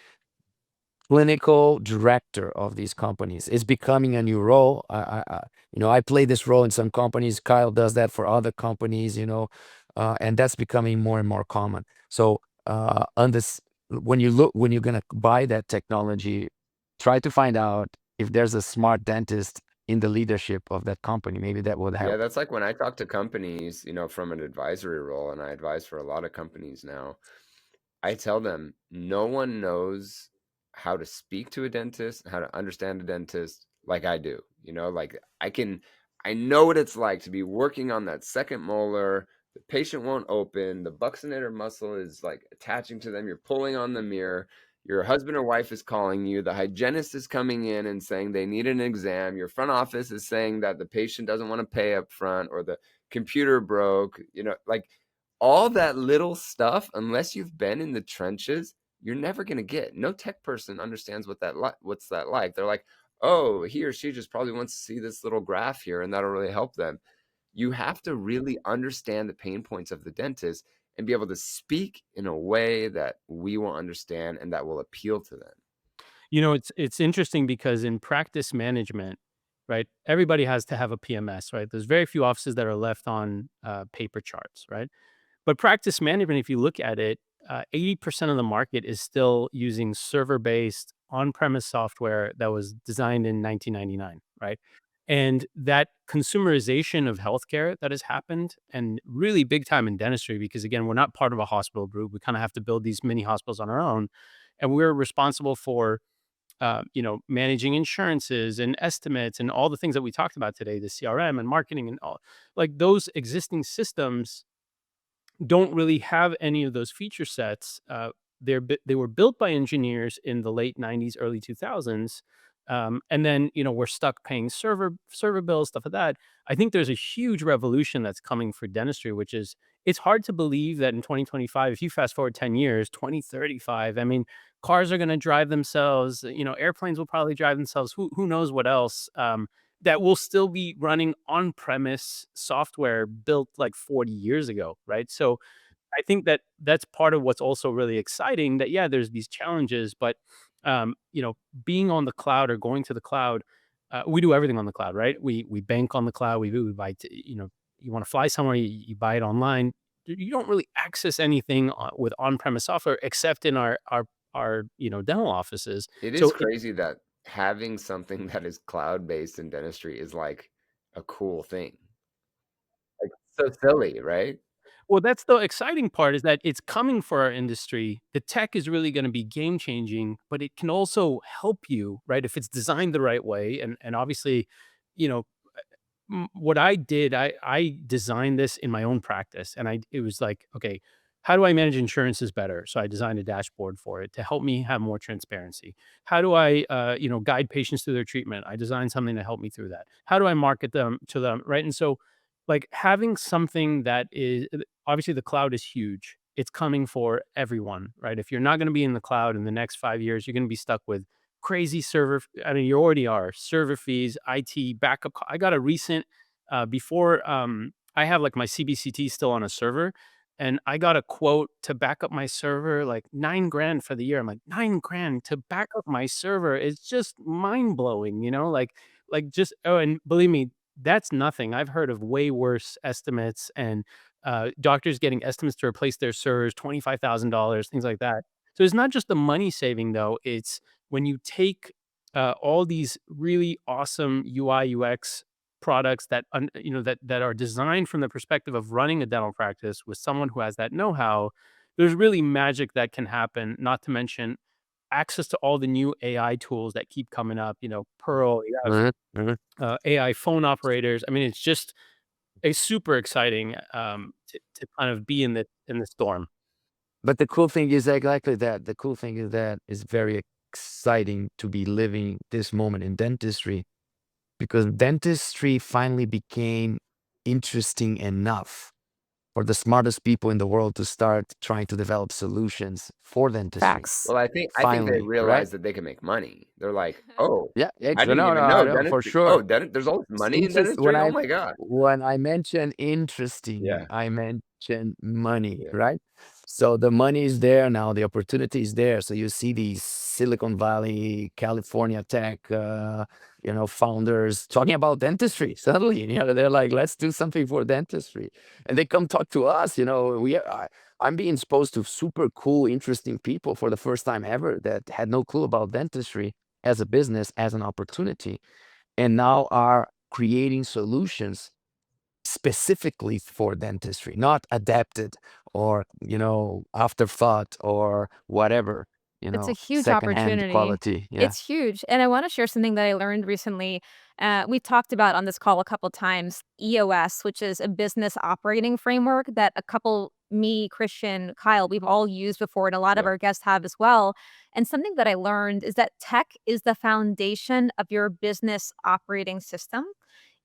clinical director of these companies is becoming a new role. I play this role in some companies. Kyle does that for other companies, and that's becoming more and more common. So on this, when you're gonna buy that technology, try to find out if there's a smart dentist in the leadership of that company. Maybe that would Yeah, help. that's like when I talk to companies, from an advisory role, and I advise for a lot of companies now. I tell them no one knows how to speak to a dentist, how to understand a dentist like I do. Like I know what it's like to be working on that second molar. The patient won't open. The buccinator muscle is like attaching to them. You're pulling on the mirror. Your husband or wife is calling you. The hygienist is coming in and saying they need an exam. Your front office is saying that the patient doesn't want to pay up front, or the computer broke. Like all that little stuff, unless you've been in the trenches, you're never going to get. No tech person understands what's that like. They're like, oh, he or she just probably wants to see this little graph here, and that'll really help them. You have to really understand the pain points of the dentist and be able to speak in a way that we will understand and that will appeal to them. It's interesting because in practice management, right, everybody has to have a PMS, right? There's very few offices that are left on paper charts, right? But practice management, if you look at it, 80% of the market is still using server-based on-premise software that was designed in 1999, right? And that consumerization of healthcare that has happened, and really big time in dentistry, because again, we're not part of a hospital group. We kind of have to build these mini hospitals on our own, and we're responsible for managing insurances and estimates and all the things that we talked about today, the CRM and marketing and all, like those existing systems don't really have any of those feature sets. They were built by engineers in the late 90s, early 2000s. And then, we're stuck paying server bills, stuff like that. I think there's a huge revolution that's coming for dentistry, which is, it's hard to believe that in 2025, if you fast forward 10 years, 2035, I mean, cars are going to drive themselves, airplanes will probably drive themselves. Who knows what else? That will still be running on-premise software built like 40 years ago, right? So I think that that's part of what's also really exciting, that, yeah, there's these challenges, but, um, you know, being on the cloud or going to the cloud, we do everything on the cloud, right? We bank on the cloud. We buy, you want to fly somewhere, you buy it online. You don't really access anything with on-premise software except in our dental offices. It is So crazy that having something that is cloud-based in dentistry is like a cool thing. Like, so silly, right? Well, that's the exciting part, is that it's coming for our industry. The tech is really gonna be game changing, but it can also help you, right? If it's designed the right way, and obviously, you know, what I did, I designed this in my own practice, and it was like, okay, how do I manage insurances better? So I designed a dashboard for it to help me have more transparency. How do I, guide patients through their treatment? I designed something to help me through that. How do I market them to them, right? And so, like, having something that is, obviously the cloud is huge. It's coming for everyone, right? If you're not going to be in the cloud in the next 5 years, you're going to be stuck with crazy server. I mean, you already are, server fees, IT, backup. I got a recent, before, I have like my CBCT still on a server. and I got a quote to back up my server, like $9,000 for the year. I'm like, $9,000 to back up my server is just mind blowing, like just, oh, and believe me, that's nothing. I've heard of way worse estimates and doctors getting estimates to replace their servers, $25,000, things like that. So it's not just the money saving though. It's when you take all these really awesome UI UX products that that are designed from the perspective of running a dental practice with someone who has that know-how, there's really magic that can happen. Not to mention access to all the new AI tools that keep coming up. Pearl, you have Mhm, mhm. AI phone operators. I mean, it's just a super exciting to kind of be in the storm. But the cool thing is exactly that. The cool thing is that it's very exciting to be living this moment in dentistry because dentistry finally became interesting enough for the smartest people in the world to start trying to develop solutions for dentistry. Facts. Well, I think they Finally, right? realize that they can make money. They're like, "Oh, Yeah, I no, didn't even no, know no, for dentistry. Oh, sure. there's all this money in Interest when dentistry? Oh I my god." mention interesting, Yeah, I mention money, yeah. right? So the money is there now, the opportunity is there. So you see these Silicon Valley, California tech, founders talking about dentistry. Suddenly, they're like, let's do something for dentistry, and they come talk to us. I'm being exposed to super cool, interesting people for the first time ever that had no clue about dentistry as a business, as an opportunity, and now are creating solutions specifically for dentistry, not adapted or, afterthought or whatever, It's a huge secondhand opportunity. quality. Yeah. It's huge. And I want to share something that I learned recently. We talked about on this call a couple times EOS, which is a business operating framework that me, Christian, Kyle, we've all used before, and a lot of Yeah. our guests have as well. And something that I learned is that tech is the foundation of your business operating system.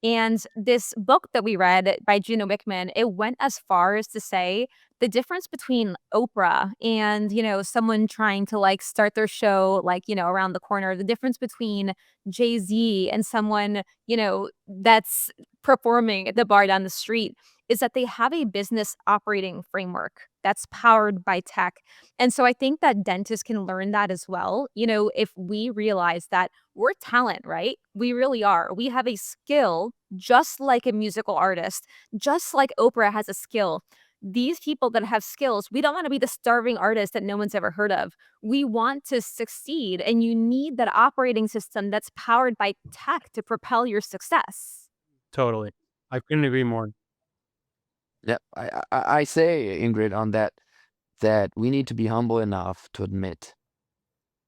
And this book that we read by Gino Wickman, it went as far as to say the difference between Oprah and, someone trying to like start their show like, around the corner, the difference between Jay-Z and someone, that's performing at the bar down the street is that they have a business operating framework that's powered by tech. And so I think that dentists can learn that as well. If we realize that we're talent, right? We really are. We have a skill just like a musical artist, just like Oprah has a skill. These people that have skills, we don't want to be the starving artist that no one's ever heard of. We want to succeed, and you need that operating system that's powered by tech to propel your success. Totally. I couldn't agree more. Yeah. I say, Ingrid, on that we need to be humble enough to admit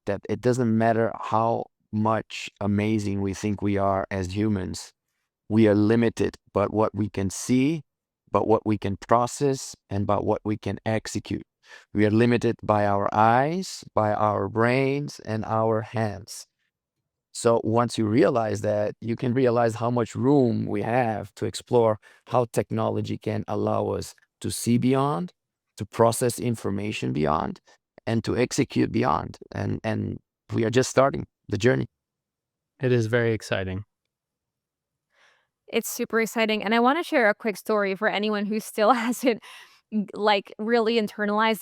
that it doesn't matter how much amazing we think we are as humans. We are limited by what we can see, but what we can process, and by what we can execute. We are limited by our eyes, by our brains, and our hands. So once you realize that, you can realize how much room we have to explore how technology can allow us to see beyond, to process information beyond, and to execute beyond. And we are just starting the journey. It is very exciting. It's super exciting, and I wanna share a quick story for anyone who still hasn't, like, really internalized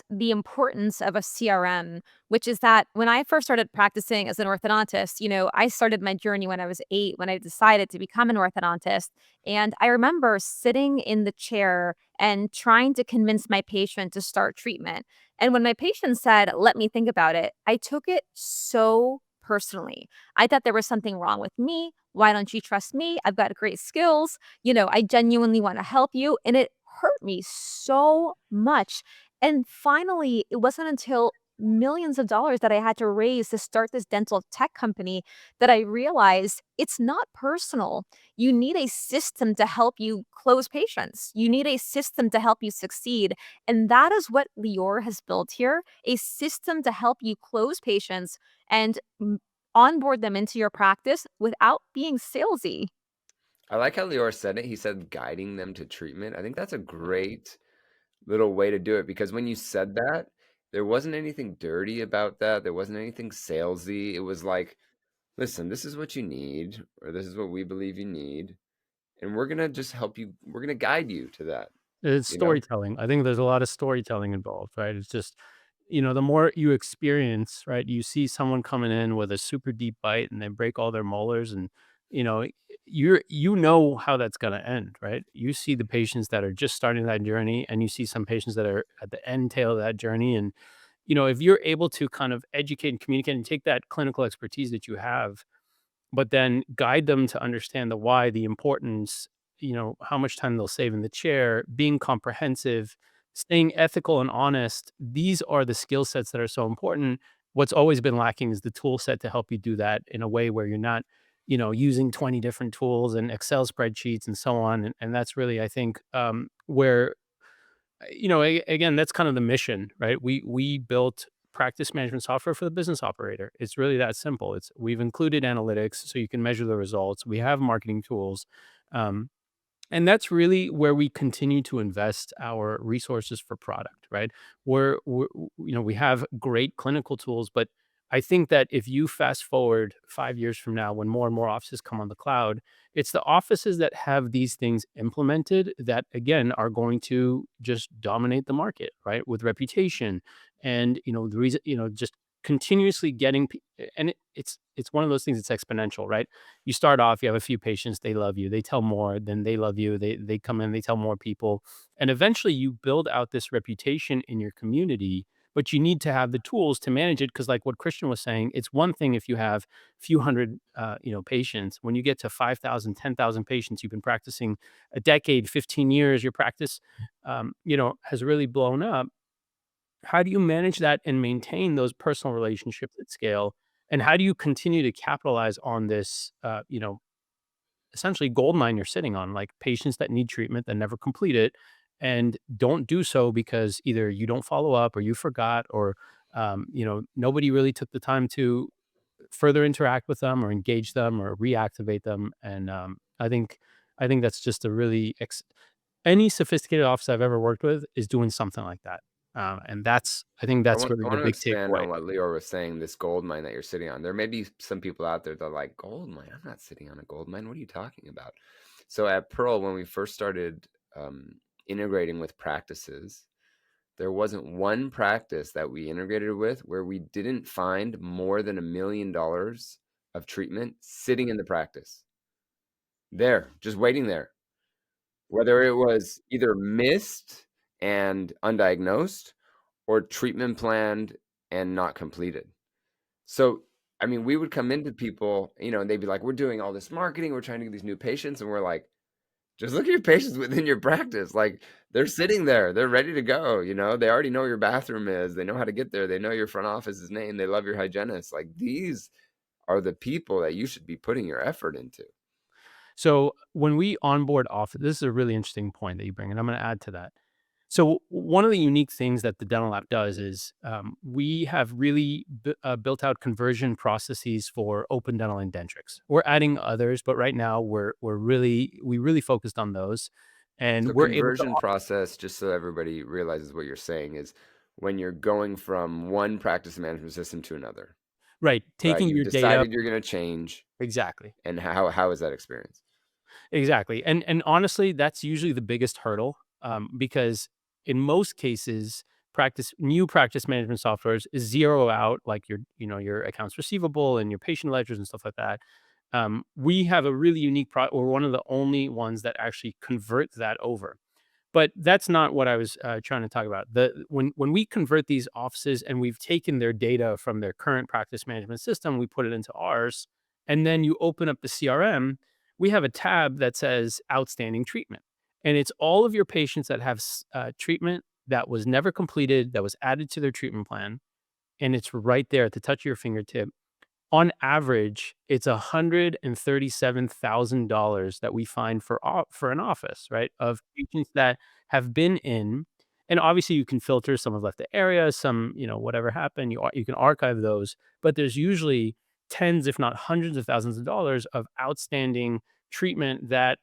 the importance of a CRM, which is that when I first started practicing as an orthodontist, I started my journey when I was 8 when I decided to become an orthodontist, and I remember sitting in the chair and trying to convince my patient to start treatment, and when my patient said, "Let me think about it," I took it so personally. I thought there was something wrong with me. Why don't you trust me? I've got great skills. I genuinely want to help you. And it hurt me so much. And finally, it wasn't until millions of dollars that I had to raise to start this dental tech company that I realized it's not personal. You need a system to help you close patients. You need a system to help you succeed. And that is what Lior has built here, a system to help you close patients and onboard them into your practice without being salesy. I like how Lior said it. He said guiding them to treatment. I think that's a great little way to do it because when you said that, there wasn't anything dirty about that. There wasn't anything salesy. It was like, listen, this is what you need, or this is what we believe you need, and we're gonna just help you. We're gonna guide you to that. It's you know? storytelling. I think there's a lot of storytelling involved, right? It's just, the more you experience, right? You see someone coming in with a super deep bite and they break all their molars and, you know, you know how that's going to end, right? You see the patients that are just starting that journey and you see some patients that are at the end tail of that journey. And, if you're able to kind of educate and communicate and take that clinical expertise that you have, but then guide them to understand the why, the importance, how much time they'll save in the chair, being comprehensive, staying ethical and honest. These are the skill sets that are so important. What's always been lacking is the tool set to help you do that in a way where you're not, using 20 different tools and Excel spreadsheets and so on. And that's really, I think, where again, that's kind of the mission, right? We built practice management software for the business operator. It's really that simple. We've included analytics so you can measure the results. We have marketing tools. Um, and that's really where we continue to invest our resources for product, right? We have great clinical tools, but I think that if you fast forward 5 years from now, when more and more offices come on the cloud, it's the offices that have these things implemented that, again, are going to just dominate the market, right? With reputation and, the reason, just continuously getting, and it's one of those things that's exponential, right? You start off, you have a few patients, they love you, they tell more, then they love you, they come in, they tell more people. And eventually you build out this reputation in your community, but you need to have the tools to manage it. Cause like what Christian was saying, it's one thing if you have a few hundred, patients. When you get to 5,000, 10,000 patients, you've been practicing a decade, 15 years, your practice, has really blown up. How do you manage that and maintain those personal relationships at scale? And how do you continue to capitalize on this, essentially gold mine you're sitting on, like patients that need treatment that never complete it and don't do so because either you don't follow up or you forgot or, nobody really took the time to further interact with them or engage them or reactivate them. And I think that's just a really any sophisticated office I've ever worked with is doing something like that. And I think I that's want really I the want to big expand takeaway. on what Lior was saying, this gold mine that you're sitting on. There may be some people out there that are like, gold mine? I'm not sitting on a gold mine. What are you talking about? So at Pearl, when we first started integrating with practices, there wasn't one practice that we integrated with where we didn't find more than $1 million of treatment sitting in the practice. There, just waiting there. Whether it was either missed and undiagnosed or treatment planned and not completed. So, I mean, we would come into people, and they'd be like, we're doing all this marketing, we're trying to get these new patients, and we're like, just look at your patients within your practice. Like, they're sitting there, they're ready to go, they already know where your bathroom is, they know how to get there, they know your front office's name, they love your hygienist. Like, these are the people that you should be putting your effort into. So when we onboard office, this is a really interesting point that you bring, and I'm going to add to that. So one of the unique things that the dental app does is we have really built out conversion processes for open dental and dentrix. We're adding others, but right now we really focused on those, and So we're able to conversion process, just so everybody realizes what you're saying, is when you're going from one practice management system to another, right right? taking You've your data decided you're going to change, exactly. and how is that experience? Exactly. And honestly, that's usually the biggest hurdle because in most cases, new practice management softwares zero out like your accounts receivable and your patient ledgers and stuff like that. We have a really unique we're one of the only ones that actually convert that over. But that's not what I was trying to talk about. When we convert these offices and we've taken their data from their current practice management system, we put it into ours, and then you open up the CRM, we have a tab that says outstanding treatment, and it's all of your patients that have treatment that was never completed, that was added to their treatment plan, and it's right there at the touch of your fingertip. On average, it's $137,000 that we find for an office, right? Of patients that have been in, and obviously you can filter, some have left the area, some, whatever happened, you can archive those, but there's usually tens, if not hundreds of thousands of dollars of outstanding treatment that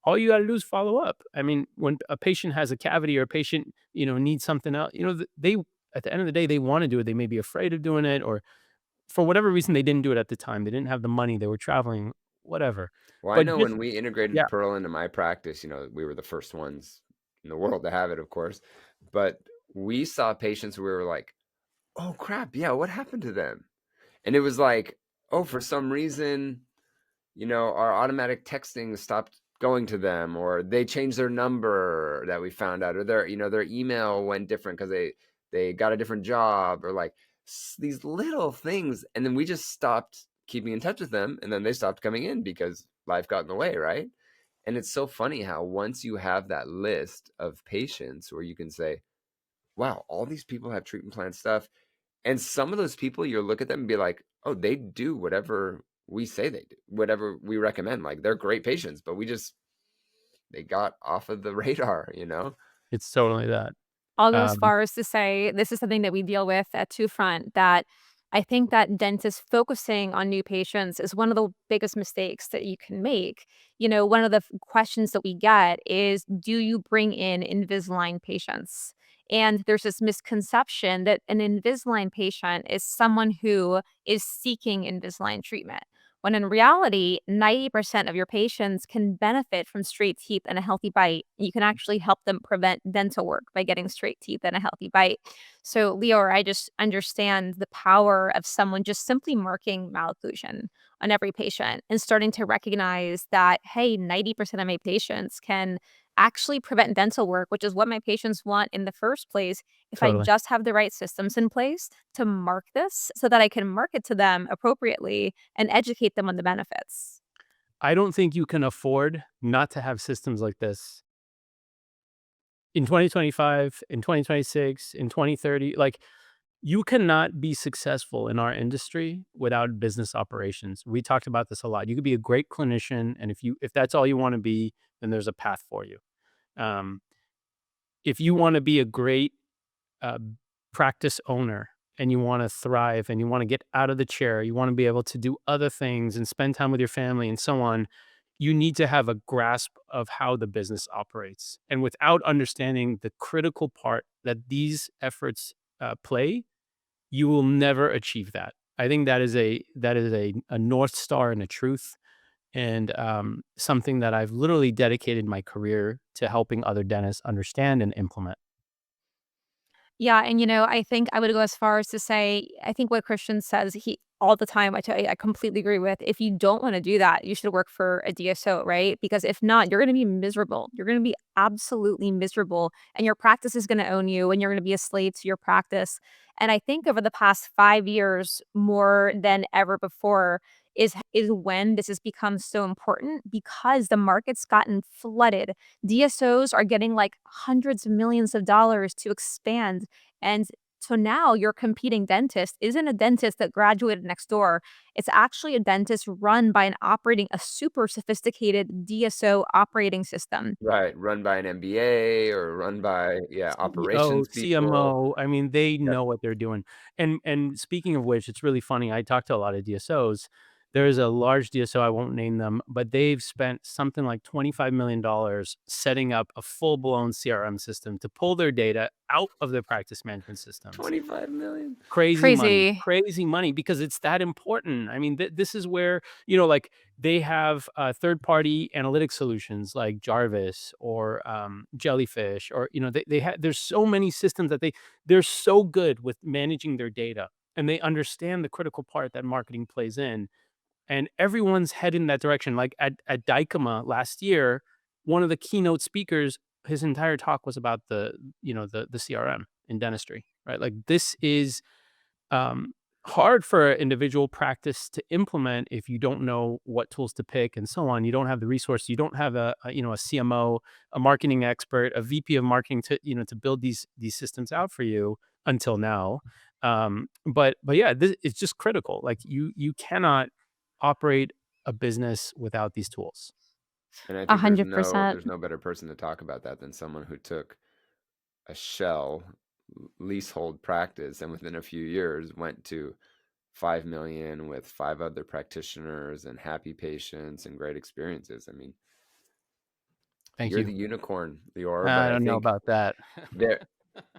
all you gotta do is follow up. I mean, when a patient has a cavity or a patient, needs something else, they at the end of the day, they wanna do it. They may be afraid of doing it, or for whatever reason, they didn't do it at the time. They didn't have the money. They were traveling, whatever. Well, I But know just when we integrated yeah, Pearl into my practice, we were the first ones in the world to have it, of course. But we saw patients who we were like, oh crap, yeah, what happened to them? And it was like, oh, for some reason, our automatic texting stopped going to them, or they changed their number that we found out, or their email went different because they got a different job, or like these little things. And then we just stopped keeping in touch with them, and then they stopped coming in because life got in the way, right? And it's so funny how once you have that list of patients where you can say, wow, all these people have treatment plan stuff. And some of those people, you'll look at them and be like, oh, they do whatever we say they do, whatever we recommend. Like, they're great patients, but they got off of the radar. It's totally that. I'll go as Um, far as to say this is something that we deal with at Two Front, that I think that dentists focusing on new patients is one of the biggest mistakes that you can make. One of the questions that we get is, do you bring in Invisalign patients? And there's this misconception that an Invisalign patient is someone who is seeking Invisalign treatment. When in reality, 90% of your patients can benefit from straight teeth and a healthy bite. You can actually help them prevent dental work by getting straight teeth and a healthy bite. So, Lior, I just understand the power of someone just simply marking malocclusion on every patient and starting to recognize that, hey, 90% of my patients can actually prevent dental work, which is what my patients want in the first place, if I Totally. just have the right systems in place to mark this so that I can market to them appropriately and educate them on the benefits. I don't think you can afford not to have systems like this in 2025, in 2026, in 2030. Like, you cannot be successful in our industry without business operations. We talked about this a lot. You could be a great clinician, and if that's all you want to be, then there's a path for you. Um, if you want to be a great uh, practice owner and you want to thrive and you want to get out of the chair, you want to be able to do other things and spend time with your family and so on, you need to have a grasp of how the business operates. And without understanding the critical part that these efforts play, you will never achieve that. I think that is a North Star and a truth, and something that I've literally dedicated my career to helping other dentists understand and implement. Yeah, and I think I would go as far as to say, I think what Christian says he all the time, I tell you, I completely agree with. If you don't want to do that, you should work for a DSO, right? Because if not, you're going to be miserable. You're going to be absolutely miserable, and your practice is going to own you, and you're going to be a slave to your practice. And I think over the past 5 years, more than ever before, is when this has become so important because the market's gotten flooded. DSOs are getting like hundreds of millions of dollars to expand. And so now your competing dentist isn't a dentist that graduated next door. It's actually a dentist run by a super sophisticated DSO operating system. Right. Run by an MBA or run by, yeah, CEO, operations people. CMO, I mean, they Yep. know what they're doing. And speaking of which, it's really funny. I talked to a lot of DSOs. There's a large DSO, I won't name them, but they've spent something like $25 million setting up a full-blown CRM system to pull their data out of their practice management systems. 25 million. Crazy. Crazy money because it's that important. I mean, this is where, like, they have third-party analytic solutions like Jarvis or Jellyfish, or they have. There's so many systems that they're so good with managing their data, and they understand the critical part that marketing plays in, and everyone's heading in that direction. Like at Dykema last year, one of the keynote speakers, his entire talk was about the CRM in dentistry, right? Like, this is um, hard for an individual practice to implement if you don't know what tools to pick and so on. You don't have the resources. You don't have a CMO, a marketing expert, a VP of marketing to build these systems out for you until now. But yeah, it's just critical. Like, you cannot operate a business without these tools. And I think there's no 100%. there's no better person to talk about that than someone who took a shell leasehold practice and within a few years went to 5 million with 5 other practitioners and happy patients and great experiences. I mean, Thank you're you. the unicorn, Lior, but I I don't know think about that. there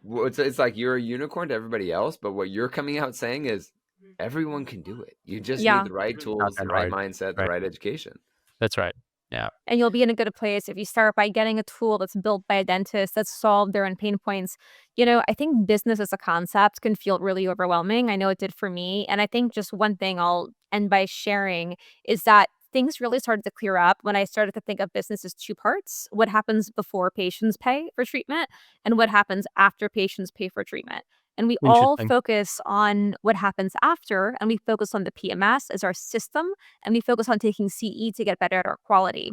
well, it's like you're a unicorn to everybody else, but what you're coming out saying is everyone can do it. You just need Yeah. the right Not tools, the that right hard, mindset, the right? right education. That's right. Yeah. And you'll be in a good place if you start by getting a tool that's built by a dentist that's solved their own pain points. I think business as a concept can feel really overwhelming. I know it did for me. And I think just one thing I'll end by sharing is that things really started to clear up when I started to think of business as two parts: what happens before patients pay for treatment and what happens after patients pay for treatment. And we all Interesting. focus on what happens after, and we focus on the PMS as our system, and we focus on taking CE to get better at our quality.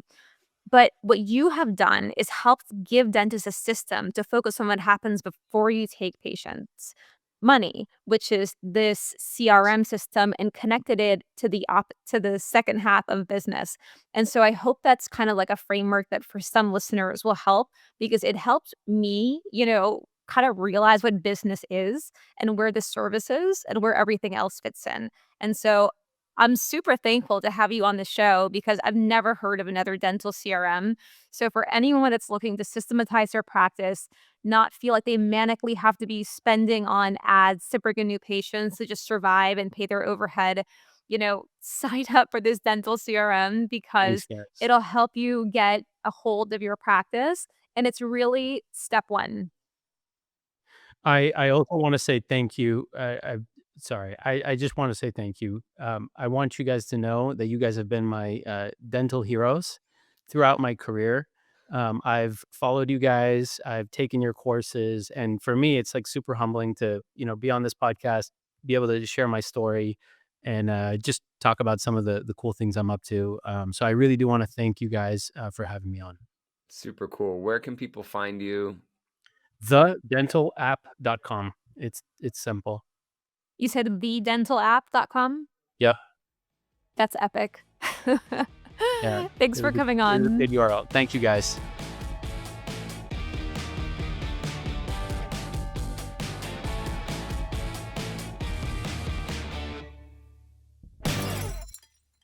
But what you have done is helped give dentists a system to focus on what happens before you take patients money, which is this CRM system, and connected it to the second half of business. And so I hope that's kind of like a framework that for some listeners will help, because it helped me, kind of realize what business is and where the service is and where everything else fits in. And so I'm super thankful to have you on the show, because I've never heard of another dental CRM. So for anyone that's looking to systematize their practice, not feel like they manically have to be spending on ads to bring in new patients to just survive and pay their overhead, sign up for this dental CRM, Thanks, because guys. it'll help you get a hold of your practice. And it's really step one. I also want to say thank you. I just want to say thank you. I want you guys to know that you guys have been my dental heroes throughout my career. I've followed you guys. I've taken your courses, and for me, it's like super humbling to be on this podcast, be able to share my story, and just talk about some of the cool things I'm up to. So I really do want to thank you guys for having me on. Super cool. Where can people find you? TheDentalApp.com. It's simple. You said thedentalapp.com? Yeah. That's epic. Yeah. Thanks for coming It was a on. good URL. Thank you guys.